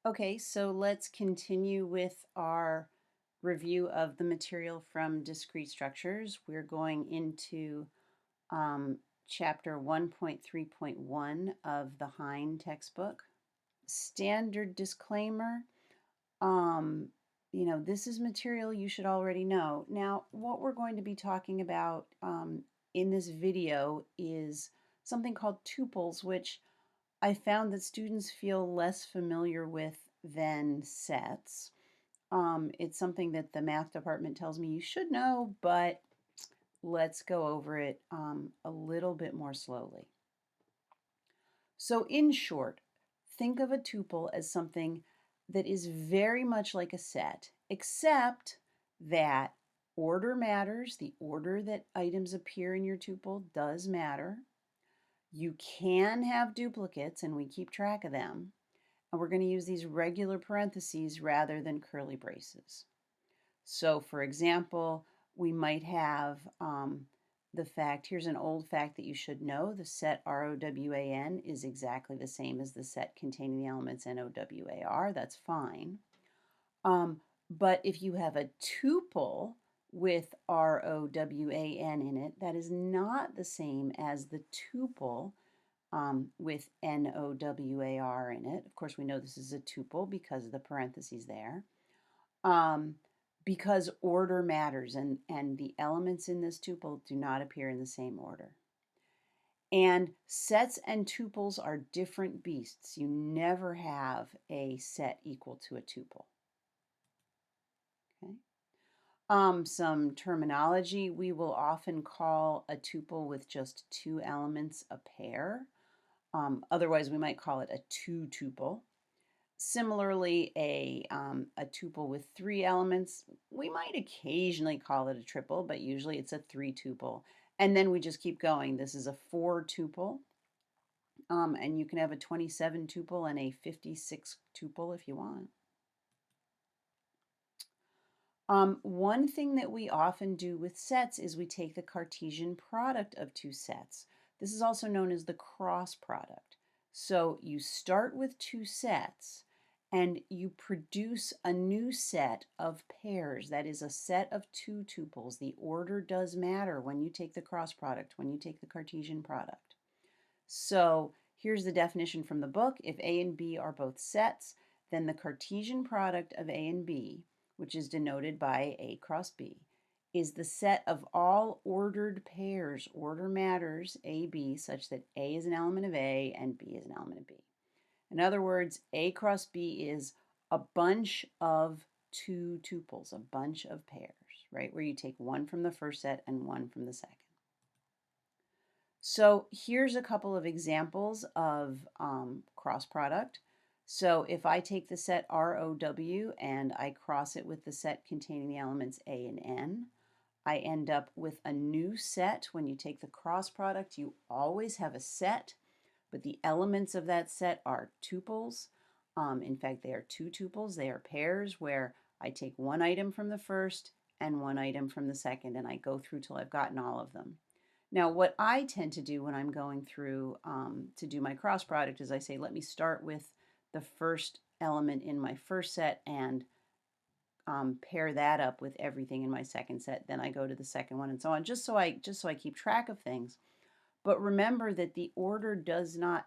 Okay, so let's continue with our review of the material from discrete structures. We're going into chapter 1.3.1 of the Hine textbook. Standard disclaimer, um, this is material you should already know. Now, what we're going to be talking about in this video is something called tuples, which I found that students feel less familiar with than sets. It's something that the math department tells me you should know, but let's go over it a little bit more slowly. So in short, think of a tuple as something that is very much like a set, except that order matters. The order that items appear in your tuple does matter. You can have duplicates, and we keep track of them. And we're going to use these regular parentheses rather than curly braces. So for example, we might have the fact, here's an old fact that you should know, the set ROWAN is exactly the same as the set containing the elements NOWAR, that's fine. But if you have a tuple with ROWAN in it, that is not the same as the tuple with NOWAR in it. Of course, we know this is a tuple because of the parentheses there. Because order matters, and the elements in this tuple do not appear in the same order. And sets and tuples are different beasts. You never have a set equal to a tuple. Okay. Some terminology, we will often call a tuple with just two elements a pair. Otherwise, we might call it a two-tuple. Similarly, a tuple with three elements, we might occasionally call it a triple, but usually it's a three-tuple. And then we just keep going. This is a four-tuple, and you can have a 27-tuple and a 56-tuple if you want. One thing that we often do with sets is we take the Cartesian product of two sets. This is also known as the cross product. So you start with two sets and you produce a new set of pairs. That is a set of two tuples. The order does matter when you take the cross product, when you take the Cartesian product. So here's the definition from the book. If A and B are both sets, then the Cartesian product of A and B, which is denoted by A cross B, is the set of all ordered pairs. Order matters, A, B, such that A is an element of A and B is an element of B. In other words, A cross B is a bunch of two tuples, a bunch of pairs, right? Where you take one from the first set and one from the second. So here's a couple of examples of cross product. So if I take the set ROW and I cross it with the set containing the elements A and N, I end up with a new set. When you take the cross product, you always have a set, but the elements of that set are tuples. In fact, they are two tuples. They are pairs where I take one item from the first and one item from the second, and I go through till I've gotten all of them. Now, what I tend to do when I'm going through to do my cross product is I say, let me start with the first element in my first set and pair that up with everything in my second set. Then I go to the second one and so on, just so I keep track of things. But remember that the order does not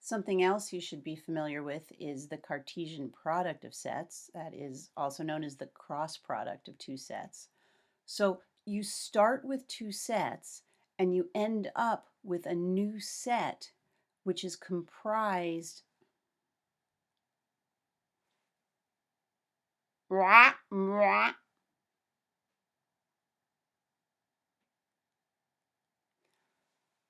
Something else you should be familiar with is the Cartesian product of sets. That is also known as the cross product of two sets. So you start with two sets and you end up with a new set which is comprised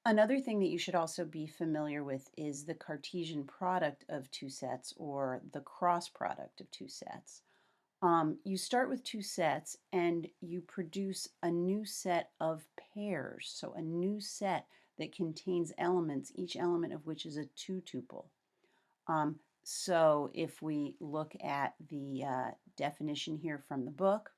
Another thing that you should also be familiar with is the Cartesian product of two sets, or the cross product of two sets. You start with two sets and you produce a new set of pairs, so a new set that contains elements, each element of which is a two-tuple. So if we look at the definition here from the book,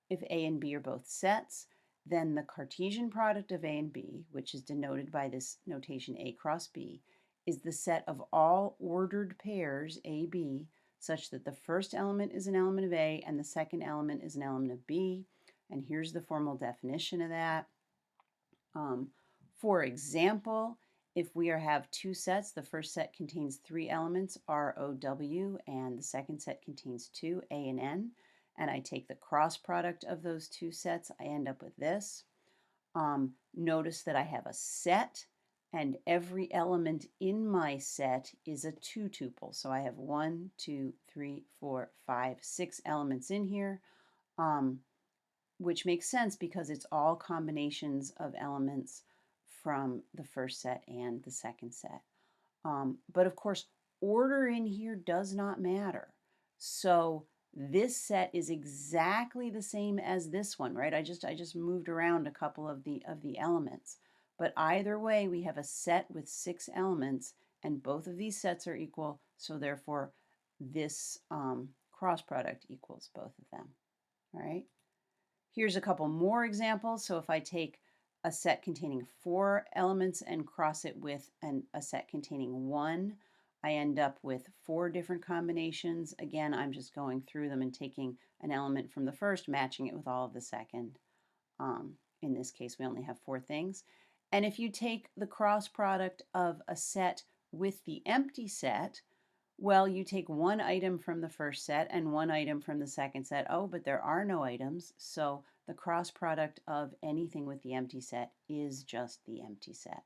if A and B are both sets, then the Cartesian product of A and B, which is denoted by this notation A cross B, is the set of all ordered pairs AB such that the first element is an element of A and the second element is an element of B. And here's the formal definition of that. For example, if we have two sets, the first set contains three elements, R, O, W, and the second set contains two, A and N, and I take the cross product of those two sets, I end up with this. Notice that I have a set, and every element in my set is a two-tuple. So I have 1, 2, 3, 4, 5, 6 elements in here, which makes sense because it's all combinations of elements from the first set and the second set. But of course, order in here does not matter. So this set is exactly the same as this one, right? I just moved around a couple of the elements. But either way, we have a set with 6 elements, and both of these sets are equal, so therefore this cross product equals both of them. All right. Here's a couple more examples. So if I take a set containing 4 elements and cross it with a set containing 1, I end up with 4 different combinations. Again, I'm just going through them and taking an element from the first, matching it with all of the second. In this case, we only have 4 things. And if you take the cross product of a set with the empty set, well, you take one item from the first set and one item from the second set. Oh, but there are no items, so the cross product of anything with the empty set is just the empty set.